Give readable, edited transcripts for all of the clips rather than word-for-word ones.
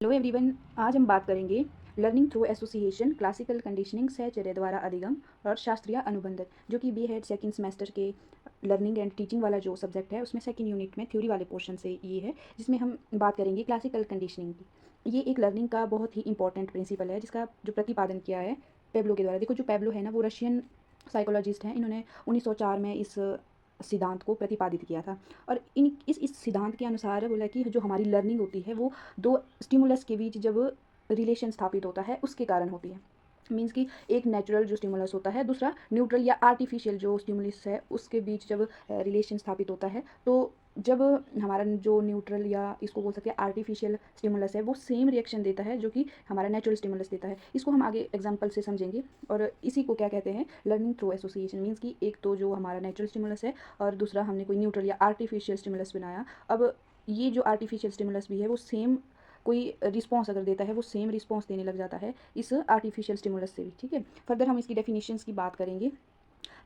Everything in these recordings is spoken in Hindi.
Hello everyone. आज हम बात करेंगे learning through association, classical conditioning, सहचर्य द्वारा अधिगम और शास्त्रीय अनुबंध, जो कि B.Ed सेकंड सेमेस्टर के लर्निंग एंड टीचिंग वाला जो सब्जेक्ट है उसमें सेकंड यूनिट में थ्योरी वाले पोर्शन से ये है, जिसमें हम बात करेंगे क्लासिकल कंडीशनिंग की। ये एक लर्निंग का बहुत ही इंपॉर्टेंट प्रिंसिपल है जिसका जो प्रतिपादन किया है पेब्लो के द्वारा। देखो, जो पेब्लो है ना, वो रशियन साइकोलॉजिस्ट हैं। इन्होंने 1904 में इस सिद्धांत को प्रतिपादित किया था। और इस सिद्धांत के अनुसार बोला कि जो हमारी लर्निंग होती है वो दो स्टिमुलस के बीच जब रिलेशन स्थापित होता है उसके कारण होती है। मीन्स कि एक नेचुरल जो स्टिमुलस होता है, दूसरा न्यूट्रल या आर्टिफिशियल जो स्टिमुलस है, उसके बीच जब रिलेशन स्थापित होता है, तो जब हमारा जो न्यूट्रल या इसको बोल सकते हैं आर्टिफिशियल स्टिमुलस है वो सेम रिएक्शन देता है जो कि हमारा नेचुरल स्टिमुलस देता है। इसको हम आगे एग्जांपल से समझेंगे। और इसी को क्या कहते हैं, लर्निंग थ्रू एसोसिएशन। मीन्स कि एक तो जो हमारा नेचुरल स्टिमुलस है और दूसरा हमने कोई न्यूट्रल या आर्टिफिशियल स्टिमुलस बनाया। अब ये जो आर्टिफिशियल स्टिमुलस भी है वो सेम कोई रिस्पॉन्स अगर देता है वो सेम रिस्पॉन्स देने लग जाता है इस आर्टिफिशियल स्टिमुलस से भी। ठीक है, फर्दर हम इसकी डेफिनेशंस की बात करेंगे।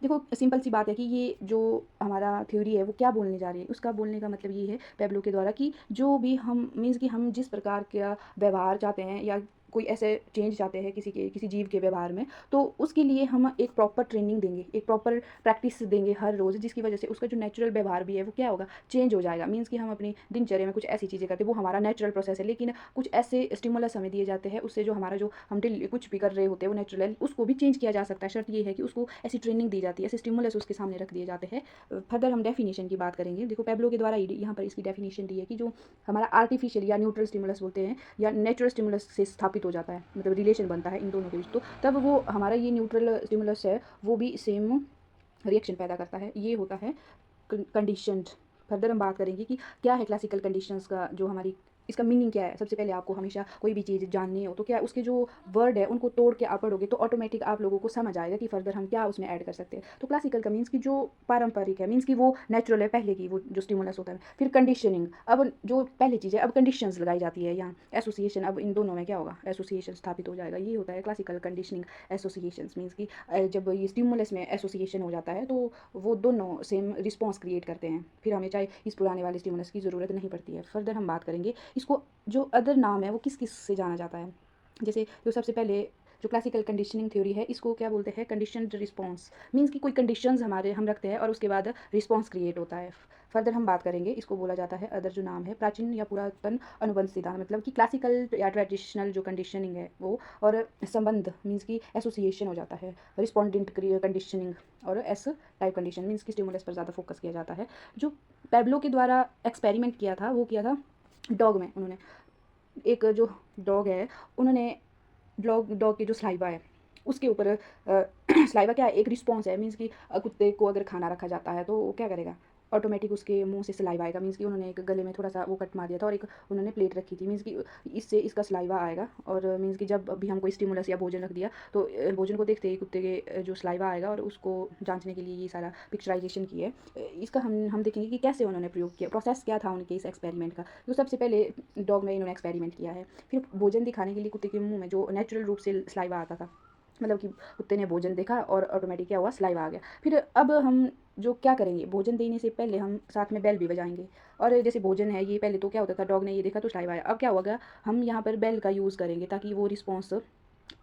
देखो, सिंपल सी बात है कि ये जो हमारा थ्योरी है वो क्या बोलने जा रही है। उसका बोलने का मतलब ये है पेब्लो के द्वारा कि जो भी हम मीन्स कि हम जिस प्रकार का व्यवहार चाहते हैं या कोई ऐसे चेंज चाहते हैं किसी जीव के व्यवहार में, तो उसके लिए हम एक प्रॉपर ट्रेनिंग देंगे, एक प्रॉपर प्रैक्टिस देंगे हर रोज़, जिसकी वजह से उसका जो नेचुरल व्यवहार भी है वो क्या होगा, चेंज हो जाएगा। मीन्स कि हम अपनी दिनचर्या में कुछ ऐसी चीज़ें करते हैं, वो हमारा नेचुरल प्रोसेस है, लेकिन कुछ ऐसे स्टिमुलस हमें दिए जाते हैं उससे जो हमारा जो हम डेली कुछ भी कर रहे होते हैं वो नेचुरल उसको भी चेंज किया जा सकता है। शर्त ये है कि उसको ऐसी ट्रेनिंग दी जाती है, ऐसे स्टिमुलस उसके सामने रख दिए जाते हैं। फर्दर हम डेफिनेशन की बात करेंगे। देखो, पेब्लो के द्वारा यहाँ पर इसकी डेफिनेशन दी है कि जो हमारा आर्टिफिशियल या न्यूट्रल स्टिमुलस बोलते हैं या नेचुरल स्टिमुलस से स्थापित हो जाता है, मतलब रिलेशन बनता है इन दोनों के बीच, तो तब वो हमारा ये न्यूट्रल स्टिमुलस है वो भी सेम रिएक्शन पैदा करता है। ये होता है कंडीशनड। फर्दर हम बात करेंगे कि क्या है क्लासिकल कंडीशंस का जो हमारी इसका मीनिंग क्या है। सबसे पहले आपको हमेशा कोई भी चीज़ जाननी हो तो क्या उसके जो वर्ड है उनको तोड़ के आप पढ़ोगे तो ऑटोमेटिक आप लोगों को समझ आएगा कि फर्दर हम क्या उसमें ऐड कर सकते हैं। तो क्लासिकल का मीन्स की जो पारंपरिक है, मीन्स की वो नेचुरल है पहले की, वो जो स्टिमुलस होता है। फिर कंडीशनिंग, अब जो पहले चीज़ है अब कंडीशंस लगाई जाती है यहाँ। एसोसिएशन, अब इन दोनों में क्या होगा, एसोसिएशन स्थापित हो जाएगा। ये होता है क्लासिकल कंडीशनिंग एसोसिएशन। मीन्स की जब ये स्टिमुलस में एसोसिएशन हो जाता है तो वो दोनों सेम रिस्पॉन्स क्रिएट करते हैं, फिर हमें चाहे इस पुराने वाले स्टिमुलस की ज़रूरत नहीं पड़ती है। फर्दर हम बात करेंगे इसको जो अदर नाम है वो किस किस से जाना जाता है। जैसे जो सबसे पहले जो क्लासिकल कंडीशनिंग थ्योरी है इसको क्या बोलते हैं, कंडीशनड रिस्पॉन्स। मीन्स कि कोई कंडीशंस हमारे हम रखते हैं और उसके बाद रिस्पॉन्स क्रिएट होता है। फर्दर हम बात करेंगे, इसको बोला जाता है अदर जो नाम है प्राचीन या पुरातन अनुबंध सिद्धांत। मतलब कि क्लासिकल या ट्रेडिशनल जो कंडीशनिंग है वो और संबंध मीन्स कि एसोसिएशन हो जाता है। रिस्पॉन्डेंट कंडीशनिंग और एस टाइप कंडीशन मीन्स कि स्टिमुलस पर ज़्यादा फोकस किया जाता है। जो पेब्लो के द्वारा एक्सपेरिमेंट किया था वो किया था डॉग में। उन्होंने एक जो डॉग है, उन्होंने डॉग की जो सलाइवा है उसके ऊपर सलाइवा क्या है, एक रिस्पॉन्स है। मीन्स कि कुत्ते को अगर खाना रखा जाता है तो वो क्या करेगा, ऑटोमेटिक उसके मुंह से सलाइवा आएगा। मीन्स कि उन्होंने एक गले में थोड़ा सा वो कट मार दिया था और एक उन्होंने प्लेट रखी थी। मीन्स कि इससे इसका सलाइवा आएगा। और मीन्स कि जब भी हम कोई स्टिमुलस या भोजन रख दिया तो भोजन को देखते ही कुत्ते के जो सलाइवा आएगा, और उसको जांचने के लिए ये सारा पिक्चराइजेशन की है। इसका हम देखेंगे कि कैसे उन्होंने प्रयोग किया, प्रोसेस क्या था उनके इस एक्सपेरिमेंट का। तो सबसे पहले डॉग में इन्होंने एक्सपेरिमेंट किया है। फिर भोजन दिखाने के लिए कुत्ते के मुंह में जो नेचुरल रूप से सलाइवा आता था, मतलब कि कुत्ते ने भोजन देखा और ऑटोमेटिक क्या हुआ, सलाइवा आ गया। फिर अब हम जो क्या करेंगे, भोजन देने से पहले हम साथ में बेल भी बजाएंगे। और जैसे भोजन है ये पहले तो क्या होता था, डॉग ने ये देखा तो सलाइवा आया। अब क्या होगा, हम यहाँ पर बेल का यूज़ करेंगे ताकि वो रिस्पॉन्स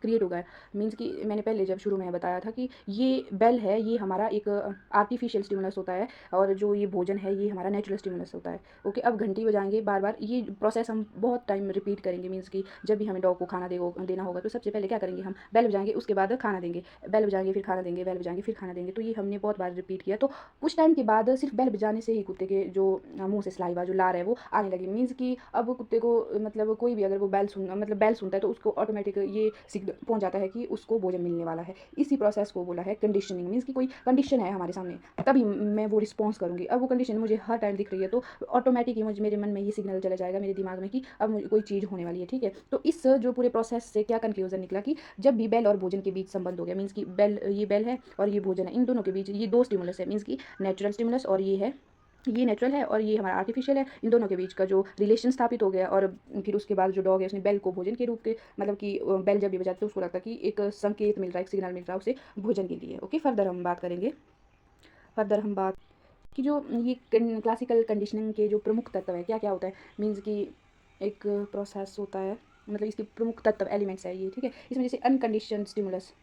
क्रिएट होगा। मीन्स कि मैंने पहले जब शुरू में बताया था कि ये बेल है, ये हमारा एक आर्टिफिशियल स्टिमुलस होता है और जो ये भोजन है ये हमारा नेचुरल स्टिमुलस होता है। ओके, अब घंटी बजाएंगे बार बार, ये प्रोसेस हम बहुत टाइम रिपीट करेंगे। मीन्स कि जब भी हमें डॉग को खाना देना होगा तो सबसे पहले क्या करेंगे, हम बेल बजाएंगे, उसके बाद खाना देंगे, बेल बजाएंगे फिर खाना देंगे, बेल बजाएंगे फिर खाना देंगे। तो ये हमने बहुत बार रिपीट किया। तो कुछ टाइम के बाद सिर्फ बेल बजाने से ही कुत्ते के जो मुंह से सलाइवा जो लार है वो आने लगी। मीन्स कि अब कुत्ते को मतलब कोई भी अगर वो बेल सुनता है तो उसको ऑटोमेटिक ये सिग्नल पहुंच जाता है कि उसको भोजन मिलने वाला है। इसी प्रोसेस को बोला है कंडीशनिंग। मीन्स कि कोई कंडीशन है हमारे सामने तभी मैं वो रिस्पॉन्स करूँगी। अब वो कंडीशन मुझे हर टाइम दिख रही है तो ऑटोमेटिक ही मुझे मेरे मन में ये सिग्नल चला जाएगा मेरे दिमाग में कि अब मुझे कोई चीज़ होने वाली है। ठीक है, तो इस जो पूरे प्रोसेस से क्या कंक्लूजन निकला कि जब भी बेल और भोजन के बीच संबंध हो गया, मीन्स कि ये बेल है और ये भोजन है, इन दोनों के बीच ये दो स्टिमुलस है। मीन्स कि नेचुरल स्टिमुलस और ये नेचुरल है और ये हमारा आर्टिफिशियल है। इन दोनों के बीच का जो रिलेशन स्थापित हो गया और फिर उसके बाद जो डॉग है उसने बेल को भोजन के रूप के, मतलब कि बेल जब भी बजाते तो उसको लगता कि एक संकेत मिल रहा है, एक सिग्नल मिल रहा है उसे भोजन के लिए। ओके, फर्दर हम बात करेंगे। फर्दर हम बात कि जो ये क्लासिकल कंडीशनिंग के जो प्रमुख तत्व है क्या क्या होता है। मीन्स कि एक प्रोसेस होता है, मतलब इसके प्रमुख तत्व एलिमेंट्स है ये, ठीक है। इसमें जैसे अनकंडीशनड स्टिमुलस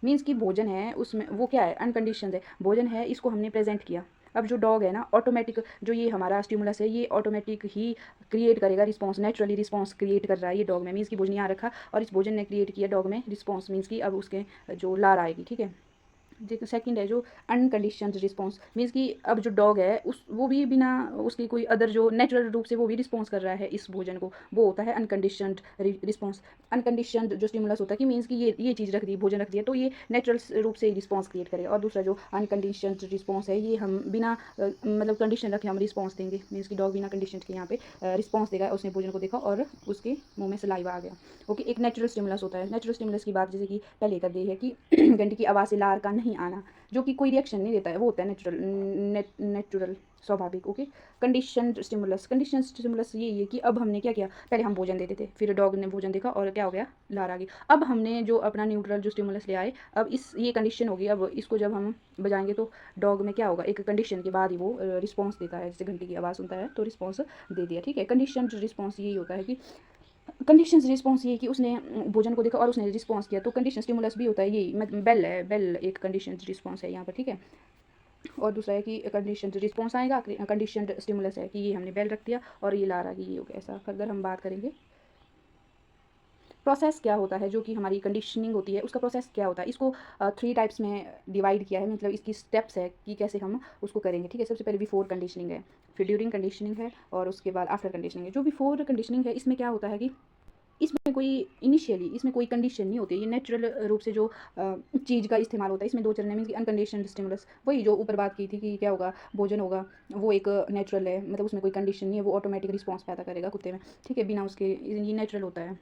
मीन्स कि भोजन है, उसमें वो क्या है, अनकंडीशनड है, भोजन है, इसको हमने प्रेजेंट किया। अब जो डॉग है ना, ऑटोमेटिक जो ये हमारा स्टिमुलस है, ये ऑटोमेटिक ही क्रिएट करेगा रिस्पॉन्स, नेचुरली रिस्पॉन्स क्रिएट कर रहा है ये डॉग में, मीन्स कि भोजन यहाँ रखा और इस भोजन ने क्रिएट किया डॉग में रिस्पॉन्स, मीन्स कि अब उसके जो लार आएगी, ठीक है। सेकंड है जो अनकंडीशनड रिस्पॉन्स, मीन्स कि अब जो डॉग है उस वो भी बिना उसकी कोई अदर जो नेचुरल रूप से वो भी रिस्पॉन्स कर रहा है इस भोजन को, वो होता है अनकंडीशनड रिस्पॉन्स। अनकंडीशनड जो स्टिमुलस होता है कि मीन्स कि ये चीज़ रख दी, भोजन रख दिया, तो ये नेचुरल रूप से रिस्पॉन्स क्रिएट करेगा। और दूसरा जो अनकंडीशनड रिस्पॉन्स है, ये हम बिना मतलब कंडीशन रखे हम रिस्पॉन्स देंगे, मीन्स कि डॉग बिना कंडीशन के यहाँ पे रिस्पॉन्स देगा, उसने भोजन को देखा और उसके मुंह में सलाइवा आ गया। ओके, एक नेचुरल स्टिमुलस होता है। नेचुरल स्टिमुलस की बात जैसे कि पहले कर दी है कि घंटी की आवाज़ से लार का नहीं आना, जो कि कोई रिएक्शन नहीं देता है, वो होता है नेचुरल स्वाभाविक। ओके, कंडीशन स्टिमुलस ये है कि अब हमने क्या किया, पहले हम भोजन देते थे, फिर डॉग ने भोजन देखा और क्या हो गया, लार आ गई। अब हमने जो अपना न्यूट्रल जो स्टिमुलस ले आए, अब इस ये कंडीशन होगी, अब इसको जब हम बजाएंगे तो डॉग में क्या होगा, एक कंडीशन के बाद ही वो रिस्पॉन्स देता है, जैसे घंटी की आवाज़ सुनता है तो रिस्पॉन्स दे दिया, ठीक है। कंडीशन रिस्पॉन्स यही होता है कि कंडीशन रिस्पॉन्स ये कि उसने भोजन को देखा और उसने रिस्पॉन्स किया, तो कंडीशन स्टिमुलस भी होता है, यही बेल है, बेल एक कंडीशन रिस्पॉन्स है यहाँ पर, ठीक है। और दूसरा है कि कंडीशन रिस्पॉन्स आएगा, कंडीशन स्टिमुलस है कि ये हमने बेल रख दिया और ये ला रहा कि ये हो गया। ऐसा फर्दर हम बात करेंगे प्रोसेस क्या होता है, जो कि हमारी कंडीशनिंग होती है, उसका प्रोसेस क्या होता है। इसको 3 टाइप्स में डिवाइड किया है, मतलब इसकी स्टेप्स है कि कैसे हम उसको करेंगे, ठीक है। सबसे पहले बिफोर कंडीशनिंग है, फिर ड्यूरिंग कंडीशनिंग है और उसके बाद आफ्टर कंडीशनिंग है। जो बिफोर कंडीशनिंग है, इसमें क्या होता है कि इसमें कोई इनिशियली इसमें कोई कंडीशन नहीं होती, ये नेचुरल रूप से जो चीज़ का इस्तेमाल होता है। इसमें 2 चरण है, मीन्स कि अनकंडीशनड स्टिमुलस, वही जो ऊपर बात की थी कि क्या होगा, भोजन होगा, वो एक नेचुरल है, मतलब उसमें कोई कंडीशन नहीं है, वो ऑटोमेटिक रिस्पॉन्स पैदा करेगा कुत्ते में, ठीक है, बिना उसके, ये नेचुरल होता है।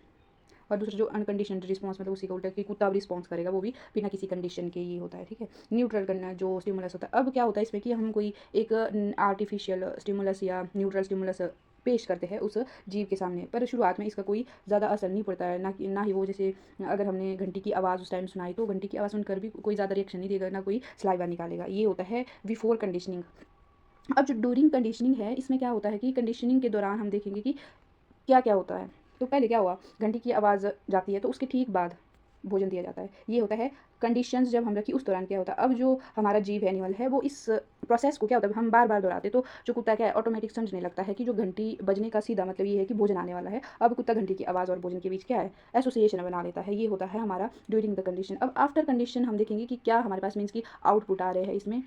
और दूसरा जो अनकंडीशनड रिस्पॉन्स, मतलब उसी का उल्टा कि कुत्ता अब रिस्पॉन्स करेगा, वो भी बिना किसी कंडीशन के, ये होता है, ठीक है। न्यूट्रल करना जो स्टिमुलस होता है, अब क्या होता है इसमें कि हम कोई एक आर्टिफिशियल स्टिमुलस या न्यूट्रल स्टिमुलस पेश करते हैं उस जीव के सामने, पर शुरुआत में इसका कोई ज़्यादा असर नहीं पड़ता है, ना ही वो, जैसे अगर हमने घंटी की आवाज़ उस टाइम सुनाई तो घंटी की आवाज़ सुनकर भी कोई ज़्यादा रिएक्शन नहीं देगा, ना कोई सलाइवा निकालेगा। ये होता है बिफोर कंडीशनिंग। अब जो ड्यूरिंग कंडीशनिंग है, इसमें क्या होता है कि कंडीशनिंग के दौरान हम देखेंगे कि क्या क्या होता है। तो पहले क्या हुआ, घंटी की आवाज़ जाती है तो उसके ठीक बाद भोजन दिया जाता है, ये होता है कंडीशंस जब हम रखी उस दौरान क्या होता है। अब जो हमारा जीव है, एनिमल है, वो इस प्रोसेस को क्या होता है, हम बार बार दोहराते, तो जो कुत्ता क्या है, ऑटोमेटिक समझने लगता है कि जो घंटी बजने का सीधा मतलब ये है कि भोजन आने वाला है। अब कुत्ता घंटी की आवाज़ और भोजन के बीच क्या है, एसोसिएशन बना लेता है। ये होता है हमारा ड्यूरिंग द कंडीशन। अब आफ्टर कंडीशन हम देखेंगे कि क्या हमारे पास मीन्स की आउटपुट आ रहे हैं इसमें।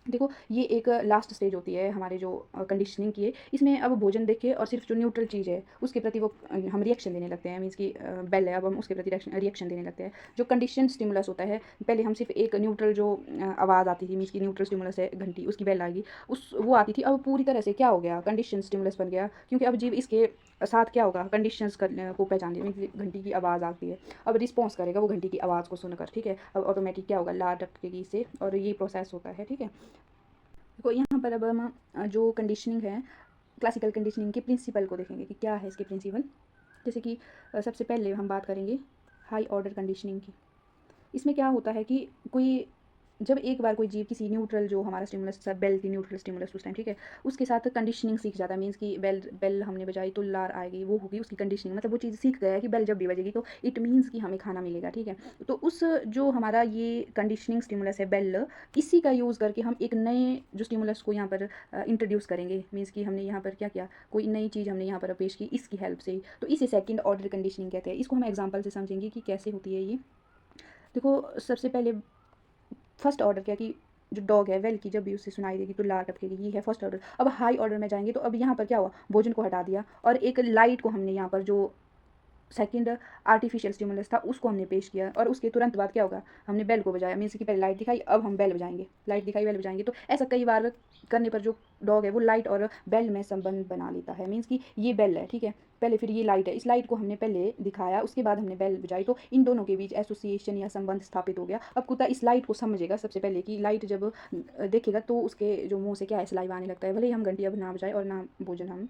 देखो, ये एक लास्ट स्टेज होती है हमारे जो कंडीशनिंग की है, इसमें अब भोजन देखे और सिर्फ जो न्यूट्रल चीज़ है उसके प्रति वो हम रिएक्शन देने लगते हैं, मीन्स कि बेल है, अब हम उसके प्रति रिएक्शन देने लगते हैं। जो कंडीशन स्टिमुलस होता है, पहले हम सिर्फ एक न्यूट्रल जो आवाज़ आती थी, मीन्स की न्यूट्रल स्टिमुलस है घंटी, उसकी बेल आएगी, उस वो आती थी, अब पूरी तरह से क्या हो गया, कंडीशन स्टिमुलस बन गया, क्योंकि अब जीव इसके साथ क्या होगा, कंडीशंस को पहचान लिया, मीन्स घंटी की आवाज़ आती है, अब रिस्पॉन्स करेगा वो घंटी की आवाज़ को सुनकर, ठीक है। अब ऑटोमेटिक क्या होगा, लार टपकेगी इससे, और ये प्रोसेस होता है, ठीक है। देखो यहाँ पर अब हम जो कंडीशनिंग है, क्लासिकल कंडीशनिंग के प्रिंसिपल को देखेंगे कि क्या है इसके प्रिंसिपल। जैसे कि सबसे पहले हम बात करेंगे हाई ऑर्डर कंडीशनिंग की। इसमें क्या होता है कि कोई जब एक बार कोई जीव किसी न्यूट्रल जो हमारा स्टिमुलस बेल थी, न्यूट्रल स्टिमुलस उस टाइम, ठीक है, उसके साथ कंडीशनिंग सीख जाता है, मीन्स कि बेल बेल हमने बजाई तो लार आएगी, वो होगी उसकी कंडीशनिंग, मतलब वो चीज़ सीख गया है कि बेल जब भी बजेगी तो इट मीन्स कि हमें खाना मिलेगा, ठीक है। तो उस जो हमारा ये कंडीशनिंग स्टिमुलस है बेल, इसी का यूज़ करके हम एक नए जो स्टिमुलस को यहाँ पर इंट्रोड्यूस करेंगे, मीन्स कि हमने यहाँ पर क्या किया, कोई नई चीज़ हमने यहाँ पर पेश की इसकी हेल्प से, तो इसे सेकेंड ऑर्डर कंडीशनिंग कहते हैं। इसको हम एग्जाम्पल से समझेंगे कि कैसे होती है ये। देखो, सबसे पहले फर्स्ट ऑर्डर क्या कि जो डॉग है, वेल की जब भी उससे सुनाई देगी तो लार टपकेगी, ये है फर्स्ट ऑर्डर। अब हाई ऑर्डर में जाएंगे तो अब यहाँ पर क्या हुआ, भोजन को हटा दिया और एक लाइट को हमने यहाँ पर जो सेकंड आर्टिफिशियल स्टिमुलस था उसको हमने पेश किया, और उसके तुरंत बाद क्या होगा, हमने बेल को बजाया, मीन्स कि पहले लाइट दिखाई, अब हम बेल बजाएंगे, लाइट दिखाई बेल बजाएंगे। तो ऐसा कई बार करने पर जो डॉग है वो लाइट और बेल में संबंध बना लेता है, मीन्स कि ये बेल है, ठीक है, पहले फिर ये लाइट है, इस लाइट को हमने पहले दिखाया, उसके बाद हमने बेल बजाई, तो इन दोनों के बीच एसोसिएशन या संबंध स्थापित हो गया। अब कुत्ता इस लाइट को समझेगा सबसे पहले कि लाइट जब देखेगा तो उसके जो मुंह से क्या है, सलाइवा आने लगता है, भले ही हम घंटी अब ना बजाए और ना भोजन हम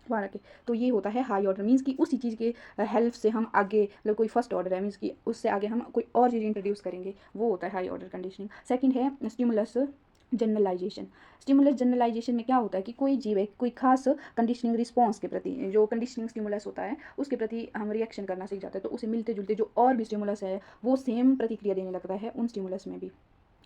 वहाँ रखे। तो ये होता है हाई ऑर्डर, मीन्स कि उसी चीज़ के हेल्प से हम आगे, मतलब कोई फर्स्ट ऑर्डर है मीन्स कि उससे आगे हम कोई और चीज़ इंट्रोड्यूस करेंगे, वो होता है हाई ऑर्डर कंडीशनिंग। सेकंड है स्टिमुलस जनरलाइजेशन। स्टिमुलस जनरलाइजेशन में क्या होता है कि कोई जीव है कोई खास कंडीशनिंग रिस्पॉन्स के प्रति, जो कंडीशनिंग स्टिमुलस होता है उसके प्रति हम रिएक्शन करना सीख जाते हैं, तो उसे मिलते जुलते जो और भी स्टिमुलस है वो सेम प्रतिक्रिया देने लगता है उन स्टिमुलस में भी,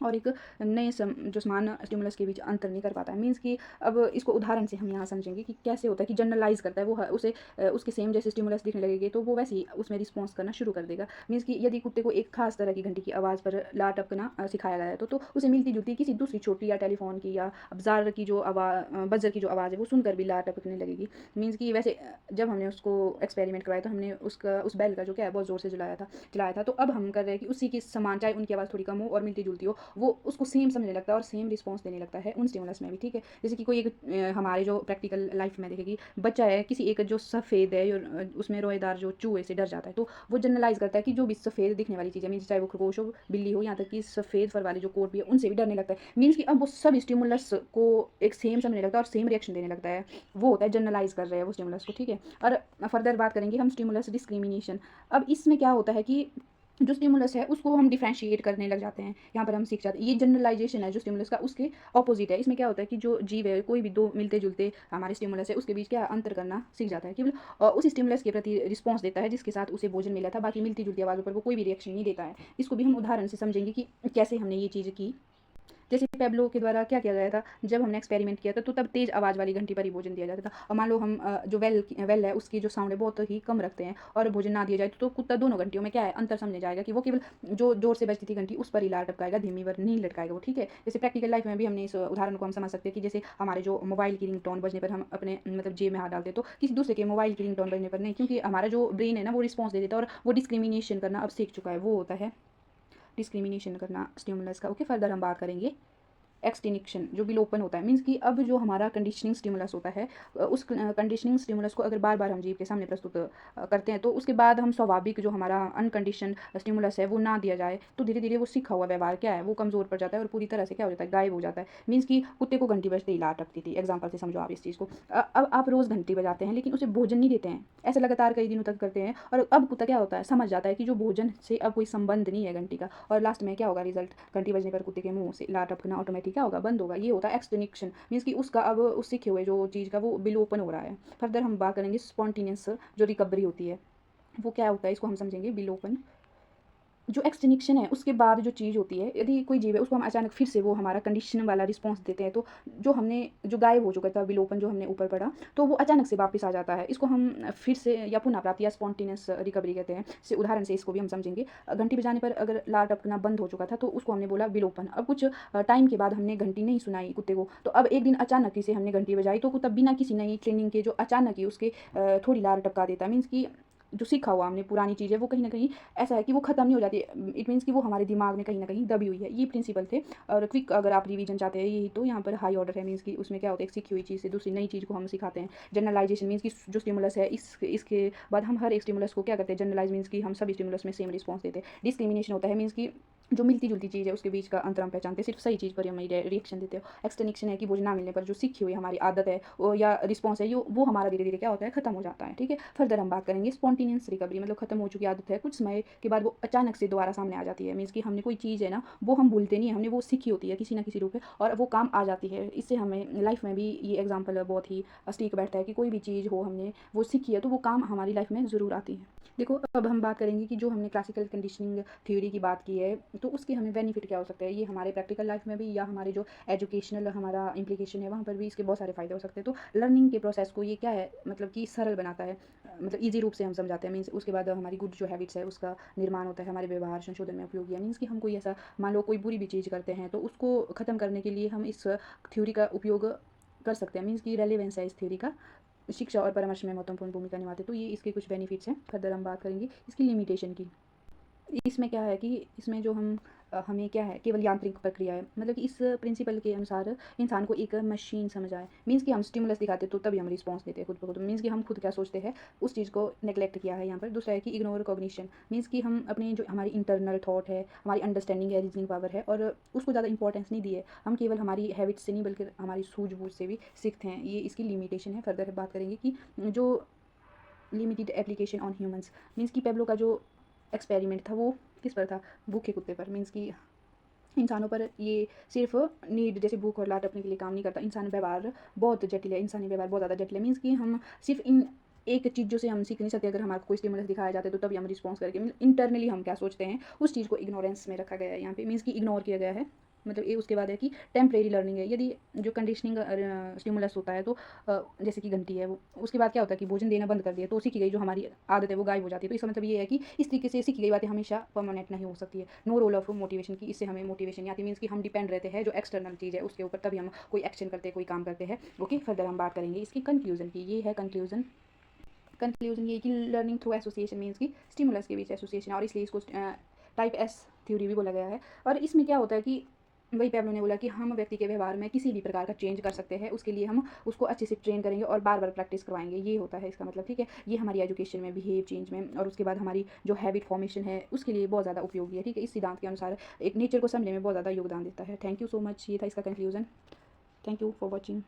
और एक नए जो समान स्टिमुलस के बीच अंतर नहीं कर पाता है। मीन्स कि अब इसको उदाहरण से हम यहाँ समझेंगे कि कैसे होता है कि जनरलाइज करता है वो उसे उसके सेम जैसे स्टिमुलस दिखने लगेंगे तो वो वैसे ही उसमें रिस्पॉन्स करना शुरू कर देगा। मीन्स कि यदि कुत्ते को एक खास तरह की घंटी की आवाज़ पर ला टपकना सिखाया गया है तो उसे मिलती जुलती किसी दूसरी छोटी या टेलीफोन की या जार की जो आवाज़ बजर की जो आवाज़ है वो सुनकर भी ला टपकने लगेगी। मीन्स कि वैसे जब हमने उसको एक्सपेरिमेंट करवाया तो हमने उसका उस बैल का जो क्या है बहुत ज़ोर से चलाया था, तो अब हम कर रहे हैं कि उसी की समान, चाहे उनकी आवाज़ थोड़ी कम हो और मिलती जुलती हो, वो उसको सेम समझने लगता है और सेम रिस्पॉन्स देने लगता है उन स्टिमुलस में भी। ठीक है, जैसे कि कोई एक हमारे जो प्रैक्टिकल लाइफ में देखेगी बच्चा है किसी एक जो सफ़ेद है उसमें रोएदार जो चूहे से डर जाता है, तो वो जनरलाइज करता है कि जो भी सफ़ेद दिखने वाली चीज़ है, मीन्स चाहे वो खरगोश हो बिल्ली हो यहाँ तक कि सफ़ेद फर वाले जो कोट भी है उनसे भी डरने लगता है। मीन्स कि अब वो सब स्टिमुलस को एक सेम समझने लगता है और सेम रिएक्शन देने लगता है, वो होता है जनरलाइज कर रहे हैं वो स्टिमुलस को। ठीक है, और फर्दर बात करेंगे हम स्टिमुलस डिस्क्रिमिनेशन। अब इसमें क्या होता है कि जो स्टिमुलस है उसको हम डिफरेंशिएट करने लग जाते हैं, यहाँ पर हम सीख जाते हैं। ये जनरलाइजेशन है जो स्टिमुलस का उसके ऑपोजिट है। इसमें क्या होता है कि जो जीव है कोई भी दो मिलते जुलते हमारे स्टिमुलस है उसके बीच क्या अंतर करना सीख जाता है, केवल उस स्टिमुलस के प्रति रिस्पॉन्स देता है जिसके साथ उसे भोजन मिला था, बाकी मिलती जुलती आवाज़ों पर वो कोई भी रिएक्शन नहीं देता है। इसको भी हम उदाहरण से समझेंगे कि कैसे हमने ये चीज़ की। जैसे पेब्लो के द्वारा क्या किया गया था, जब हमने एक्सपेरिमेंट किया था तो तब तेज़ आवाज़ वाली घंटी पर ही भोजन दिया जाता था, और मान लो हम जो वेल है उसकी जो साउंड है बहुत ही कम रखते हैं और भोजन ना दिया जाए तो कुत्ता दोनों घंटियों में क्या है अंतर समझने जाएगा कि वो केवल जो जोर से बजती थी घंटी उस पर ही लार टपकाएगा, धीमी पर नहीं लटकाएगा वो। ठीक है, जैसे प्रैक्टिकल लाइफ में भी हमने इस उदाहरण को हम समझ सकते हैं कि जैसे हमारे जो मोबाइल की रिंगटोन बजने पर हम अपने मतलब जेब में हाथ डालते हैं, तो किसी दूसरे के मोबाइल की रिंगटोन बजने पर नहीं, क्योंकि हमारा जो ब्रेन है ना वो रिस्पॉन्स दे देता है और वो डिस्क्रिमिनेशन करना अब सीख चुका है, वो होता है डिस्क्रिमिनेशन करना स्टिमुलस का। ओके, फर्दर हम बात करेंगे एक्सटिंक्शन, जो विलोपन होता है। मीन्स कि अब जो हमारा कंडीशनिंग स्टिमुलस होता है उस कंडीशनिंग स्टिमुलस को अगर बार बार हम जीव के सामने प्रस्तुत करते हैं तो उसके बाद हम स्वाभाविक जो हमारा अनकंडीशन स्टिमुलस है वो ना दिया जाए तो धीरे धीरे वो सीखा हुआ व्यवहार क्या है वो कमज़ोर पड़ जाता है और पूरी तरह से क्या हो जाता है गायब हो जाता है। मीन्स कि कुत्ते को घंटी बजते ही लात टपकती थी, एग्जाम्पल से समझो आप इस चीज़ को। अब आप रोज़ घंटी बजाते हैं लेकिन उसे भोजन नहीं देते हैं, ऐसे लगातार कई दिनों तक करते हैं, और अब कुत्ता क्या होता है समझ जाता है कि जो भोजन से अब कोई संबंध नहीं है घंटी का, और लास्ट में क्या होगा रिजल्ट, घंटी बजने पर कुत्ते के मुंह से लात टपकना ऑटोमेटिक क्या होगा बंद होगा। ये होता है एक्सटिंक्शन, मीन्स कि उसका अब उस सीखे हुए जो चीज़ का वो विलोपन हो रहा है। फर्दर हम बात करेंगे स्पॉन्टेनियस जो रिकवरी होती है वो क्या होता है, इसको हम समझेंगे विलोपन। जो एक्सटिंक्शन है उसके बाद जो चीज़ होती है, यदि कोई जीव है उसको हम अचानक फिर से वो हमारा कंडीशन वाला रिस्पॉन्स देते हैं तो जो हमने जो गायब हो चुका था विलोपन जो हमने ऊपर पढ़ा तो वो अचानक से वापस आ जाता है। इसको हम फिर से या पुनः प्राप्ति या स्पॉन्टेनियस रिकवरी कहते हैं। से उदाहरण से इसको भी हम समझेंगे। घंटी बजाने पर अगर लार टपकना बंद हो चुका था तो उसको हमने बोला विलोपन। अब कुछ टाइम के बाद हमने घंटी नहीं सुनाई कुत्ते को, तो अब एक दिन अचानक से हमने घंटी बजाई तो कुत्ता बिना किसी नई ट्रेनिंग के जो अचानक ही उसके थोड़ी लार टपका देता है। मीन्स कि जो सीखा हुआ हमने पुरानी चीज़ है वो कहीं न कहीं ऐसा है कि वो ख़त्म नहीं हो जाती है। इट मीन्स कि वो हमारे दिमाग में कहीं न कहीं दबी हुई है। ये प्रिंसिपल थे। और क्विक अगर आप रिवीजन चाहते हैं यही, तो यहाँ पर हाई ऑर्डर है। मीन्स कि उसमें क्या होता है एक सीखी हुई चीज़ से दूसरी नई चीज़ को हम सिखाते हैं। जनरलाइजेशन मीन्स कि जो स्टिमुलस है इसके बाद हम हर एक स्टिमुलस को क्या करते हैं जनरलाइज, मीन्स कि हम सब स्टिमुलस में सेम रिस्पॉन्स देते हैं। डिस्क्रिमिनेशन होता है मीन्स कि जो मिलती जुलती चीज़ है उसके बीच का अंतर हम पहचानते हैं, सिर्फ सही चीज़ पर हम रिएक्शन देते हो। एक्सटेनिक्शन है कि भोजन ना मिलने पर जो सीखी हुई हमारी आदत है या रिस्पॉन्स है वो हमारा धीरे धीरे क्या होता है खत्म हो जाता है। ठीक है, फर्दर हम बात करेंगे स्पॉन्टेनियस रिकवरी, मतलब खत्म हो चुकी आदत है कुछ समय के बाद वो अचानक से दोबारा सामने आ जाती है। मीन्स कि हमने कोई चीज़ है ना वो हम भूलते नहीं है, हमने वो सीखी होती है किसी ना किसी रूप में और वो काम आ जाती है। इससे हमें लाइफ में भी ये एग्जाम्पल बहुत ही स्टीक बैठता है कि कोई भी चीज़ हो हमने वो सीखी है तो वो काम हमारी लाइफ में ज़रूर आती है। देखो, अब हम बात करेंगे कि जो हमने क्लासिकल कंडीशनिंग थ्योरी की बात की है तो उसके हमें बेनिफिट क्या हो सकते हैं, ये हमारे प्रैक्टिकल लाइफ में भी या हमारे जो एजुकेशनल हमारा इम्प्लीकेशन है वहाँ पर भी इसके बहुत सारे फ़ायदे हो सकते हैं। तो लर्निंग के प्रोसेस को ये क्या है मतलब कि सरल बनाता है, मतलब ईजी रूप से हम समझाते हैं। मीन्स उसके बाद हमारी गुड जो हैबिट्स है उसका निर्माण होता है, हमारे व्यवहार संशोधन में उपयोगी है। मीन्स कि हम कोई ऐसा मान लो कोई बुरी भी चीज़ करते हैं तो उसको ख़त्म करने के लिए हम इस थ्योरी का उपयोग कर सकते हैं। मीन्स कि रेलेवेंस है इस थ्योरी का, शिक्षा और परामर्श में महत्वपूर्ण भूमिका निभाते। तो ये इसके कुछ बेनिफिट्स हैं। फर्दर हम बात करेंगे इसकी लिमिटेशन की। इसमें क्या है कि इसमें जो हम हमें क्या है केवल यांत्रिक प्रक्रिया है, मतलब कि इस प्रिंसिपल के अनुसार इंसान को एक मशीन समझा है। मीन्स कि हम स्टिमुलस दिखाते तो तभी हम रिस्पॉन्स देते हैं खुद ब खुद। मीन्स कि हम खुद क्या सोचते हैं उस चीज़ को नेगलेक्ट किया है यहाँ पर। दूसरा है कि इग्नोर कॉग्निशन, मीन्स कि हम अपनी जो हमारी इंटरनल थॉट है हमारी अंडरस्टैंडिंग है रीजनिंग पावर है और उसको ज़्यादा इंपॉर्टेंस नहीं दी है। हम केवल हमारी हैबिट से नहीं बल्कि हमारी सूझबूझ से भी सीखते हैं, ये इसकी लिमिटेशन है। फर्दर बात करेंगे कि जो limited application on humans, means कि पेब्लो का जो एक्सपेरिमेंट था वो किस पर था, भूखे कुत्ते पर। मीन्स कि इंसानों पर ये सिर्फ नीड जैसे भूख और लालच अपने के लिए काम नहीं करता। इंसान व्यवहार बहुत जटिल है, इंसानी व्यवहार बहुत ज़्यादा जटिल है। मीन्स कि हम सिर्फ इन एक चीज़ों से हम सीख नहीं सकते। अगर हमारे को कोई स्टिमुलस दिखाया जाता है तो तभी हम रिस्पॉन्स करके इंटरनली हम क्या सोचते हैं उस चीज़ को इग्नोरेंस में रखा गया है यहाँ पे। मीन्स कि इग्नोर किया गया है। मतलब ये उसके बाद है कि टेम्परेरी लर्निंग है। यदि जो कंडीशनिंग स्टिमुलस होता है तो जैसे कि घंटी है, वो उसके बाद क्या होता है कि भोजन देना बंद कर दिया तो सीखी गई जो हमारी आदत है वो गायब हो जाती है। तो इसका मतलब ये है कि इस तरीके से सीखी गई बातें हमेशा परमानेंट नहीं हो सकती है। नो रोल ऑफ मोटिवेशन की, इससे हमें मोटिवेशन नहीं आती। मीन्स कि हम डिपेंड रहते हैं जो एक्सटर्नल चीज़ है उसके ऊपर, तभी हम कोई एक्शन करते हैं, कोई काम करते हैं। ओके, फर्दर हम बात करेंगे इसकी कंक्लूजन की। ये है कंक्लूजन ये कि लर्निंग थ्रू एसोसिएशन मीन्स कि स्टिमुलस के बीच एसोसिएशन, और इसलिए इसको टाइप एस थ्योरी भी बोला गया है। और इसमें क्या होता है कि वही पैब्लो ने बोला कि हम व्यक्ति के व्यवहार में किसी भी प्रकार का चेंज कर सकते हैं, उसके लिए हम उसको अच्छे से ट्रेन करेंगे और बार बार प्रैक्टिस करवाएंगे। ये होता है इसका मतलब, ठीक है। ये हमारी एजुकेशन में, बिहेव चेंज में, और उसके बाद हमारी जो हैबिट फॉर्मेशन है उसके लिए बहुत ज़्यादा उपयोगी है, ठीक है। इस सिद्धांत के अनुसार एक नेचर को समझने में बहुत ज़्यादा योगदान देता है। थैंक यू सो मच, ये था इसका conclusion. Thank you for watching.